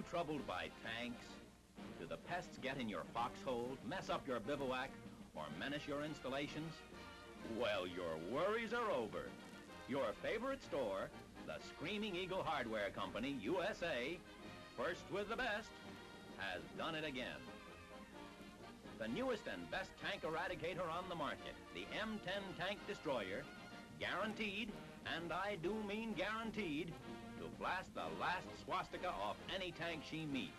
you troubled by tanks? Do the pests get in your foxhole, mess up your bivouac, or menace your installations? Well, your worries are over. Your favorite store, the Screaming Eagle Hardware Company, USA, first with the best, has done it again. The newest and best tank eradicator on the market, the M10 Tank Destroyer, guaranteed, and I do mean guaranteed, to blast the last swastika off any tank she meets.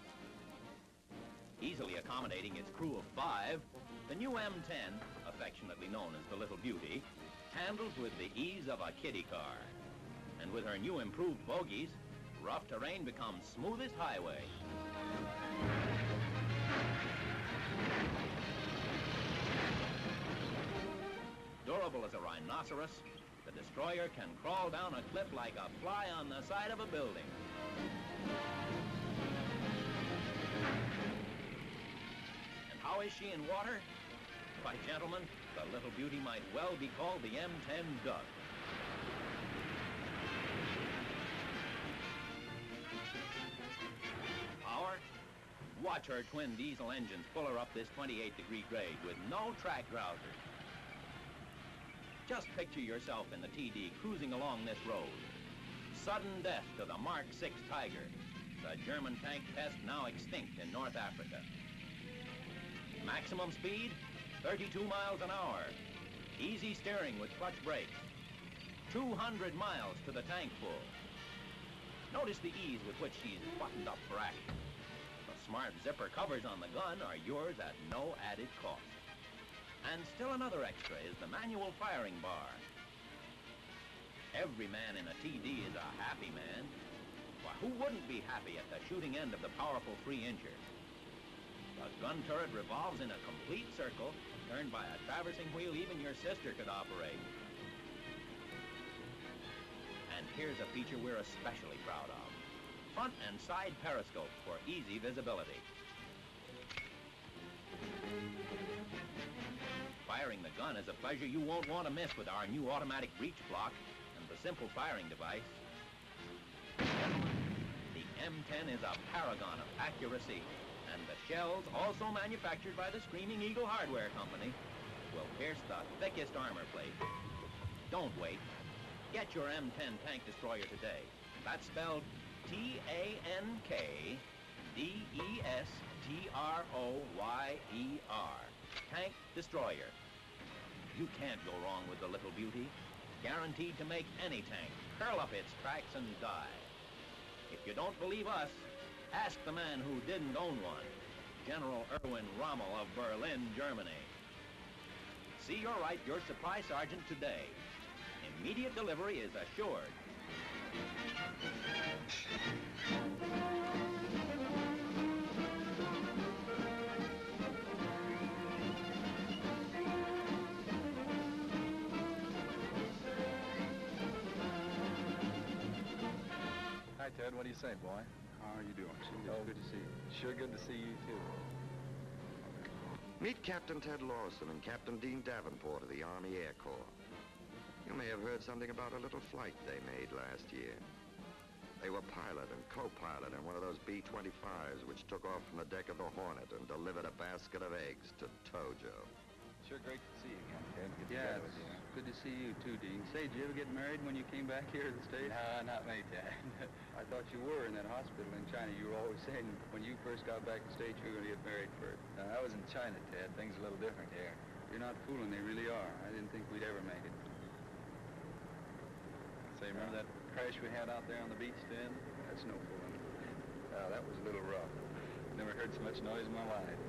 Easily accommodating its crew of 5, the new M10, affectionately known as the Little Beauty, handles with the ease of a kiddie car. And with her new improved bogies, rough terrain becomes smoothest highway. Durable as a rhinoceros, the destroyer can crawl down a cliff like a fly on the side of a building. And how is she in water? Why, gentlemen, the Little Beauty might well be called the M10 Duck. Power? Watch her twin diesel engines pull her up this 28-degree grade with no track grouser. Just picture yourself in the TD cruising along this road. Sudden death to the Mark 6 Tiger, the German tank pest now extinct in North Africa. Maximum speed, 32 miles an hour. Easy steering with clutch brakes. 200 miles to the tank full. Notice the ease with which she's buttoned up for action. The smart zipper covers on the gun are yours at no added cost. And still another extra is the manual firing bar. Every man in a TD is a happy man. Well, who wouldn't be happy at the shooting end of the powerful 3-incher? The gun turret revolves in a complete circle, turned by a traversing wheel even your sister could operate. And here's a feature we're especially proud of. Front and side periscopes for easy visibility. Firing the gun is a pleasure you won't want to miss with our new automatic breech block and the simple firing device. The M10 is a paragon of accuracy, and the shells, also manufactured by the Screaming Eagle Hardware Company, will pierce the thickest armor plate. Don't wait. Get your M10 Tank Destroyer today. That's spelled T-A-N-K-D-E-S-T-R-O-Y-E-R. Tank Destroyer. You can't go wrong with the Little Beauty. Guaranteed to make any tank curl up its tracks and die. If you don't believe us, ask the man who didn't own one, General Erwin Rommel of Berlin, Germany. See you're right, your supply sergeant today. Immediate delivery is assured. Hi, Ted. What do you say, boy? How are you doing? Oh, good to see you. Sure good to see you, too. Meet Captain Ted Lawson and Captain Dean Davenport of the Army Air Corps. You may have heard something about a little flight they made last year. They were pilot and co-pilot in one of those B-25s which took off from the deck of the Hornet and delivered a basket of eggs to Tojo. Sure great to see you again, Ted. Good to Yeah, be it's with you. good to see you too, Dean. Say, did you ever get married when you came back here to the States? No, not me, Ted. I thought you were in that hospital in China. You were always saying when you first got back to the States you were going to get married first. No, I was in China, Ted. Things are a little different here. You're not fooling, they really are. I didn't think we'd ever make it. Say, remember that crash we had out there on the beach, Ted? That's no fooling. That was a little rough. Never heard so much noise in my life.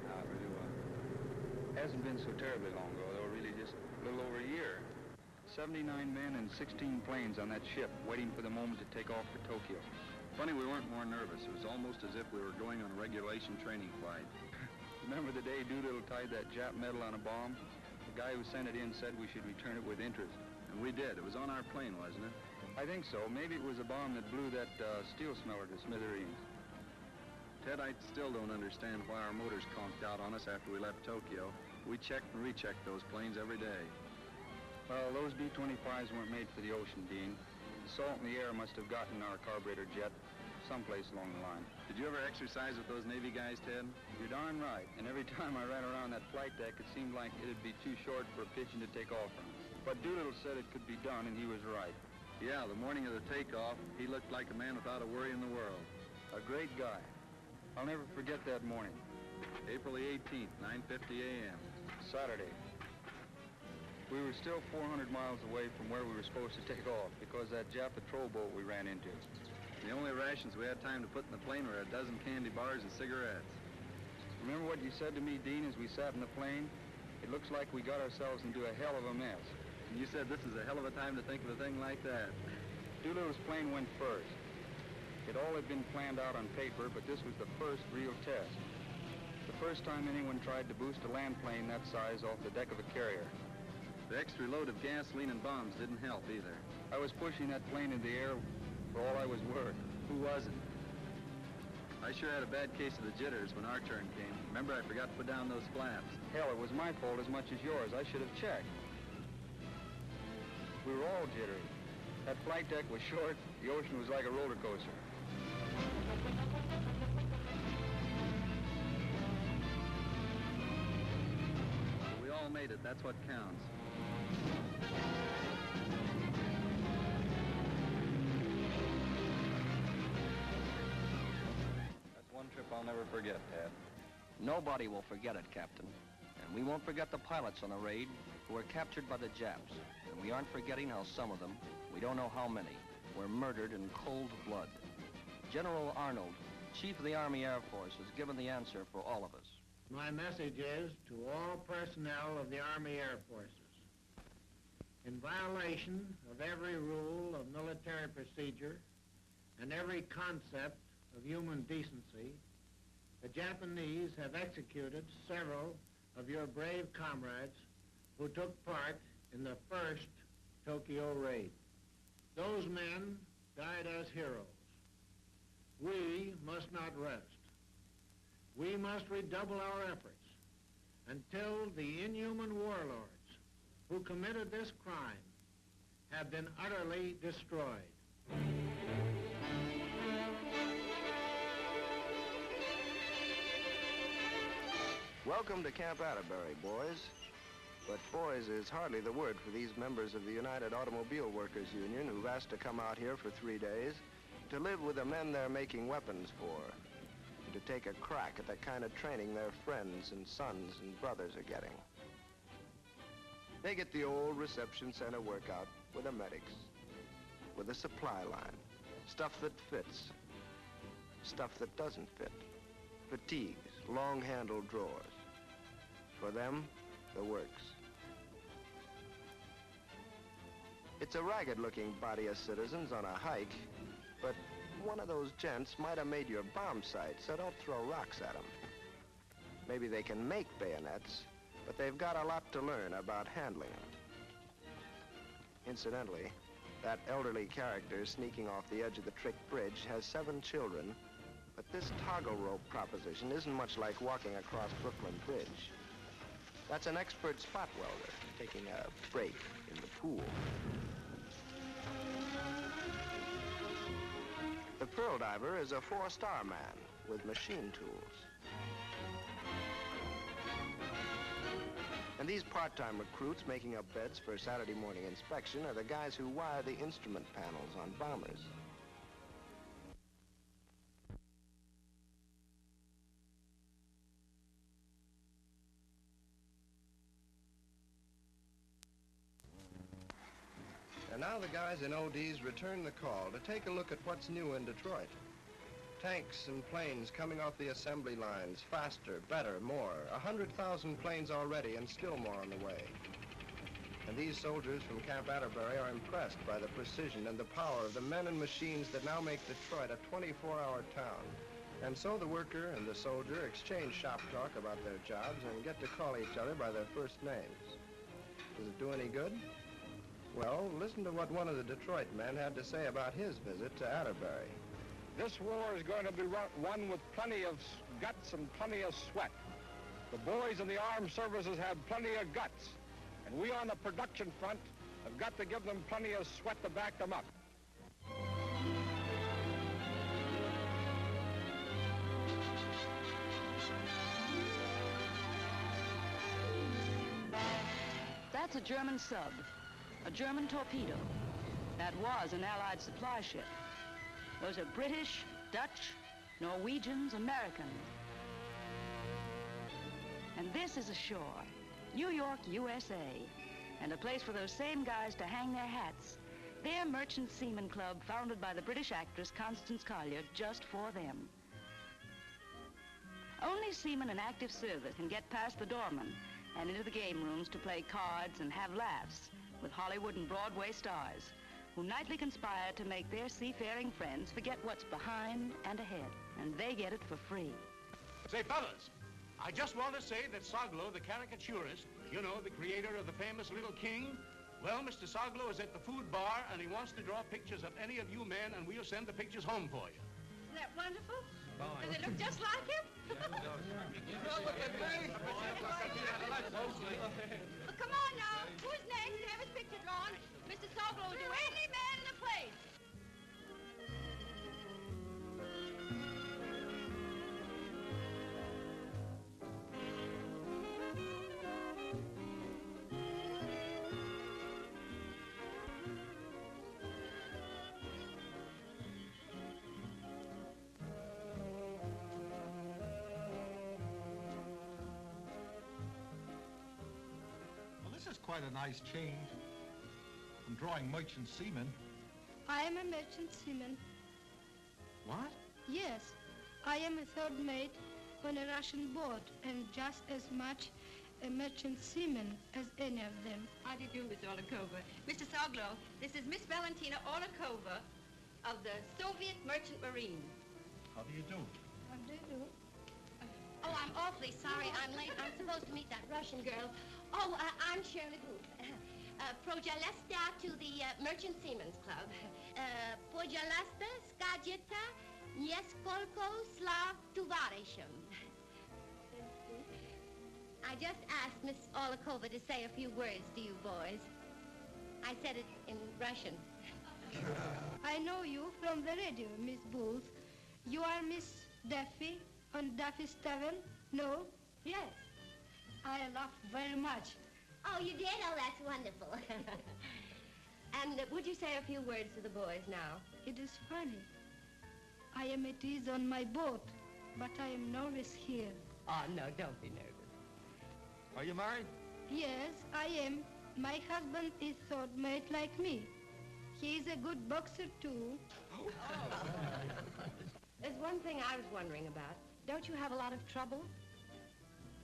No, it really was. Hasn't been so terribly long ago, though, really just a little over a year. 79 men and 16 planes on that ship waiting for the moment to take off for Tokyo. Funny we weren't more nervous. It was almost as if we were going on a regulation training flight. Remember the day Doolittle tied that Jap medal on a bomb? The guy who sent it in said we should return it with interest. And we did. It was on our plane, wasn't it? I think so. Maybe it was a bomb that blew that steel smeller to smithereens. Ted, I still don't understand why our motors conked out on us after we left Tokyo. We checked and rechecked those planes every day. Well, those B-25s weren't made for the ocean, Dean. The salt in the air must have gotten our carburetor jet. someplace along the line. Did you ever exercise with those Navy guys, Ted? You're darn right. And every time I ran around that flight deck, it seemed like it'd be too short for a pigeon to take off from. But Doolittle said it could be done, and he was right. Yeah, the morning of the takeoff, he looked like a man without a worry in the world. A great guy. I'll never forget that morning. April the 18th, 9:50 a.m. Saturday. We were still 400 miles away from where we were supposed to take off because that Jap patrol boat we ran into. The only rations we had time to put in the plane were a dozen candy bars and cigarettes. Remember what you said to me, Dean, as we sat in the plane? It looks like we got ourselves into a hell of a mess. And you said this is a hell of a time to think of a thing like that. Doolittle's plane went first. It all had been planned out on paper, but this was the first real test. The first time anyone tried to boost a land plane that size off the deck of a carrier. The extra load of gasoline and bombs didn't help either. I was pushing that plane in the air for all I was worth. Who wasn't? I sure had a bad case of the jitters when our turn came. Remember, I forgot to put down those flaps. Hell, it was my fault as much as yours. I should have checked. We were all jittery. That flight deck was short. The ocean was like a roller coaster. We all made it. That's what counts. That's one trip I'll never forget, Tad. Nobody will forget it, Captain. And we won't forget the pilots on the raid who were captured by the Japs. And we aren't forgetting how some of them, we don't know how many, were murdered in cold blood. General Arnold, Chief of the Army Air Force, has given the answer for all of us. My message is to all personnel of the Army Air Forces. In violation of every rule of military procedure and every concept of human decency, the Japanese have executed several of your brave comrades who took part in the first Tokyo raid. Those men died as heroes. We must not rest. We must redouble our efforts until the inhuman warlords who committed this crime have been utterly destroyed. Welcome to Camp Atterbury, boys. But boys is hardly the word for these members of the United Automobile Workers Union who've asked to come out here for 3 days to live with the men they're making weapons for, and to take a crack at the kind of training their friends and sons and brothers are getting. They get the old reception center workout with the medics, with a supply line, stuff that fits, stuff that doesn't fit, fatigues, long-handled drawers. For them, the works. It's a ragged-looking body of citizens on a hike, but one of those gents might have made your bomb sight, so don't throw rocks at them. Maybe they can make bayonets, but they've got a lot to learn about handling them. Incidentally, that elderly character sneaking off the edge of the Trick Bridge has 7 children, but this toggle rope proposition isn't much like walking across Brooklyn Bridge. That's an expert spot welder taking a break in the pool. The pearl diver is a 4-star man with machine tools. And these part-time recruits making up beds for Saturday morning inspection are the guys who wire the instrument panels on bombers. And now the guys in ODs return the call to take a look at what's new in Detroit. Tanks and planes coming off the assembly lines, faster, better, more. 100,000 planes already and still more on the way. And these soldiers from Camp Atterbury are impressed by the precision and the power of the men and machines that now make Detroit a 24-hour town. And so the worker and the soldier exchange shop talk about their jobs and get to call each other by their first names. Does it do any good? Well, listen to what one of the Detroit men had to say about his visit to Atterbury. This war is going to be won with plenty of guts and plenty of sweat. The boys in the armed services have plenty of guts, and we on the production front have got to give them plenty of sweat to back them up. That's a German sub, a German torpedo. That was an Allied supply ship. Those are British, Dutch, Norwegians, Americans. And this is a shore, New York, USA, and a place for those same guys to hang their hats. Their Merchant Seaman Club, founded by the British actress Constance Collier, just for them. Only seamen in active service can get past the doorman and into the game rooms to play cards and have laughs with Hollywood and Broadway stars who nightly conspire to make their seafaring friends forget what's behind and ahead, and they get it for free. Say, fellas, I just want to say that Soglo, the caricaturist, you know, the creator of the famous Little King, well, Mr. Soglo is at the food bar, and he wants to draw pictures of any of you men, and we'll send the pictures home for you. Isn't that wonderful? Does it look just like him? Well, look at me. Well, come on now. Who's next to have his picture drawn? Mr. Soglo will do any man in the place. This is quite a nice change from drawing merchant seamen. I am a merchant seaman. What? Yes, I am a third mate on a Russian boat and just as much a merchant seaman as any of them. How do you do, Miss Olikova? Mr. Soglo, this is Miss Valentina Olikova of the Soviet Merchant Marine. How do you do? How do you do? Oh, I'm awfully sorry I'm late. I'm supposed to meet that Russian girl. Oh, I'm Shirley Booth. Projalesta to the Merchant Seamen's Club. Pojalasta, Skadjeta, Nieskolko, Slav, Tuvarisham. I just asked Miss Olikova to say a few words to you boys. I said it in Russian. I know you from the radio, Miss Booth. You are Miss Duffy on Duffy's Tavern? No? Yes. I laughed very much. Oh, you did? Oh, that's wonderful. And would you say a few words to the boys now? It is funny. I am at ease on my boat, but I am nervous here. Oh, no, don't be nervous. Are you married? Yes, I am. My husband is third mate like me. He is a good boxer, too. There's one thing I was wondering about. Don't you have a lot of trouble?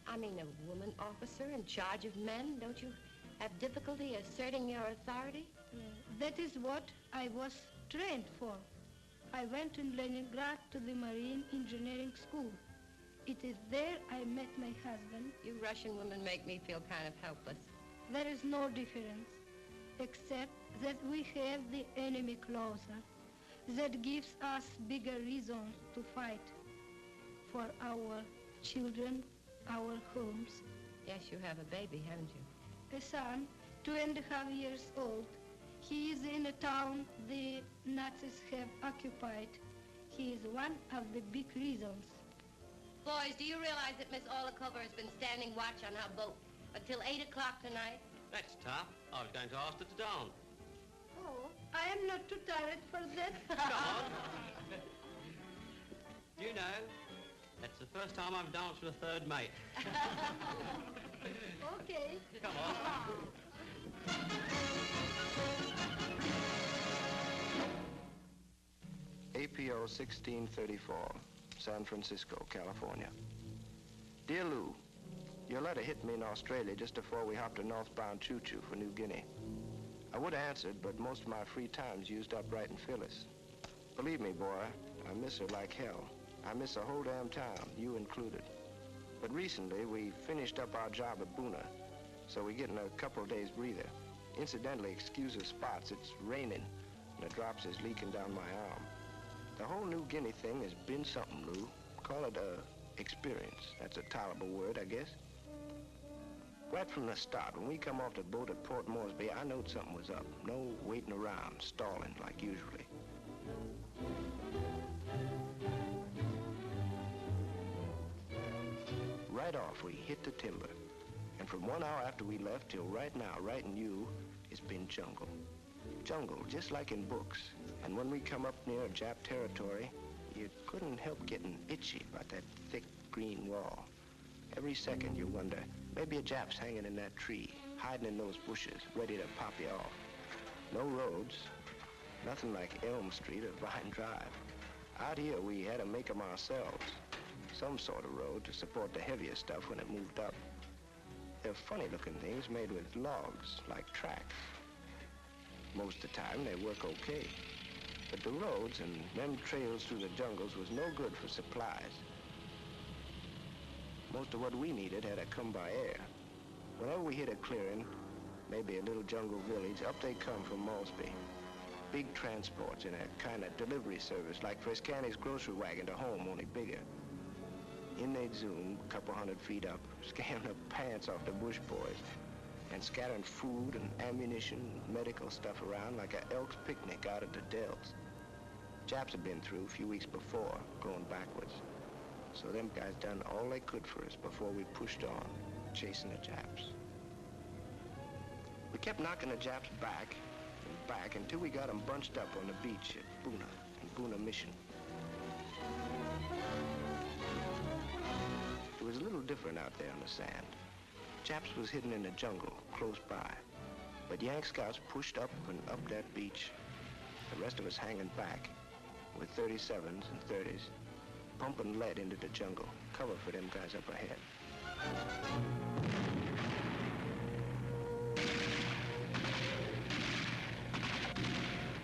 I mean, a woman officer in charge of men, don't you have difficulty asserting your authority? That is what I was trained for. I went in Leningrad to the Marine Engineering School. It is there I met my husband. You Russian women make me feel kind of helpless. There is no difference, except that we have the enemy closer. That gives us bigger reasons to fight for our children, our homes. Yes, you have a baby, haven't you? A son, 2.5 years old. He is in a town the Nazis have occupied. He is one of the big reasons. Boys, do you realize that Miss Olikova has been standing watch on our boat until 8 o'clock tonight? That's tough. I was going to ask her to dance. Oh, I am not too tired for that. Come on. You know, that's the first time I've danced with a third mate. Okay. Come on. APO 1634, San Francisco, California. Dear Lou, your letter hit me in Australia just before we hopped a northbound choo-choo for New Guinea. I would have answered, but most of my free time's used up writing Phyllis. Believe me, boy, I miss her like hell. I miss the whole damn town, you included. But recently, we finished up our job at Boona, so we're getting a couple of days breather. Incidentally, excuse the spots, it's raining, and the drops is leaking down my arm. The whole New Guinea thing has been something, Lou. Call it a experience. That's a tolerable word, I guess. Right from the start, when we come off the boat at Port Moresby, I knowed something was up. No waiting around, stalling like usually. Right off, we hit the timber. And And from 1 hour after we left till right now, right in you, it's been jungle. Jungle, just like in books. And when we come up near Jap territory, you couldn't help getting itchy about that thick green wall. Every second you wonder, maybe a Jap's hanging in that tree, hiding in those bushes, ready to pop you off. No roads, nothing like Elm Street or Vine Drive. Out here, we had to make them ourselves. Some sort of road to support the heavier stuff when it moved up. They're funny-looking things made with logs, like tracks. Most of the time, they work okay. But the roads and them trails through the jungles was no good for supplies. Most of what we needed had to come by air. Whenever we hit a clearing, maybe a little jungle village, up they come from Malsby. Big transports in a kind of delivery service, like Frescani's grocery wagon to home, only bigger. In they'd zoom, a couple 100 feet up, scaring the pants off the bush boys, and scattering food and ammunition and medical stuff around like a Elks picnic out at the Dells. Japs had been through a few weeks before, going backwards. So them guys done all they could for us before we pushed on, chasing the Japs. We kept knocking the Japs back and back until we got them bunched up on the beach at Buna, in Buna Mission. It was a little different out there on the sand. Japs was hidden in the jungle, close by. But Yank scouts pushed up and up that beach. The rest of us hanging back with 37s and 30s, pumping lead into the jungle, cover for them guys up ahead.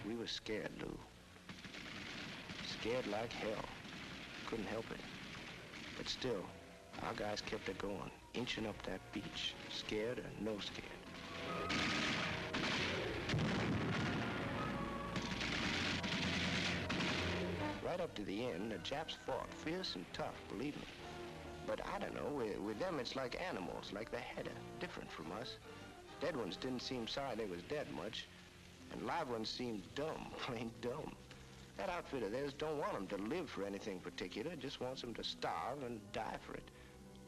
We were scared, Lou. Scared like hell. Couldn't help it. But still, our guys kept it going, inching up that beach, scared or no scared. Right up to the end, the Japs fought, fierce and tough, believe me. But I don't know, with them it's like animals, like the header, different from us. Dead ones didn't seem sorry they was dead much, and live ones seemed dumb, plain dumb. That outfit of theirs don't want them to live for anything particular, just wants them to starve and die for it.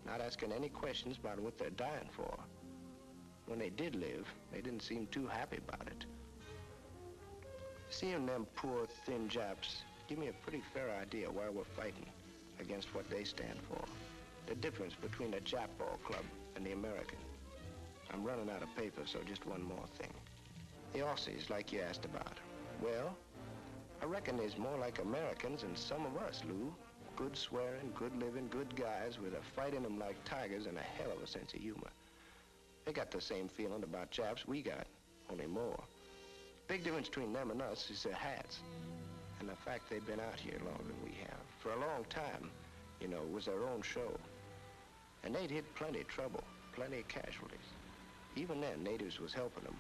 Not asking any questions about what they're dying for. When they did live, they didn't seem too happy about it. Seeing them poor, thin Japs give me a pretty fair idea why we're fighting against what they stand for. The difference between the Jap ball club and the American. I'm running out of paper, so just one more thing. The Aussies, like you asked about. Well, I reckon there's more like Americans than some of us, Lou. Good swearing, good living, good guys with a fight in them like tigers and a hell of a sense of humor. They got the same feeling about Japs we got, only more. Big difference between them and us is their hats. And the fact they've been out here longer than we have. For a long time, you know, it was their own show. And they'd hit plenty of trouble, plenty of casualties. Even then, natives was helping them,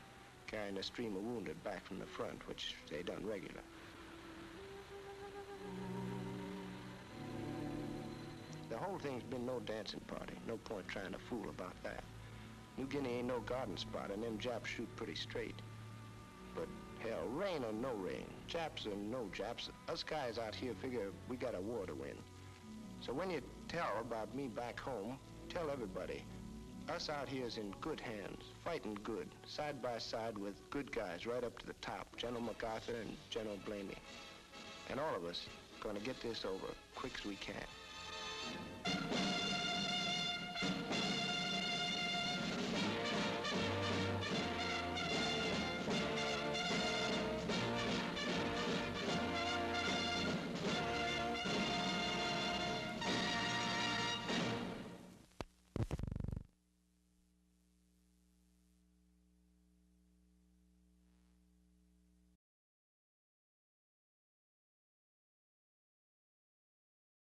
carrying a stream of wounded back from the front, which they done regular. The whole thing's been no dancing party. No point trying to fool about that. New Guinea ain't no garden spot, and them Japs shoot pretty straight. But hell, rain or no rain, Japs or no Japs, us guys out here figure we got a war to win. So when you tell about me back home, tell everybody, us out here's in good hands, fighting good, side by side with good guys right up to the top, General MacArthur and General Blamey. And all of us gonna get this over quick as we can.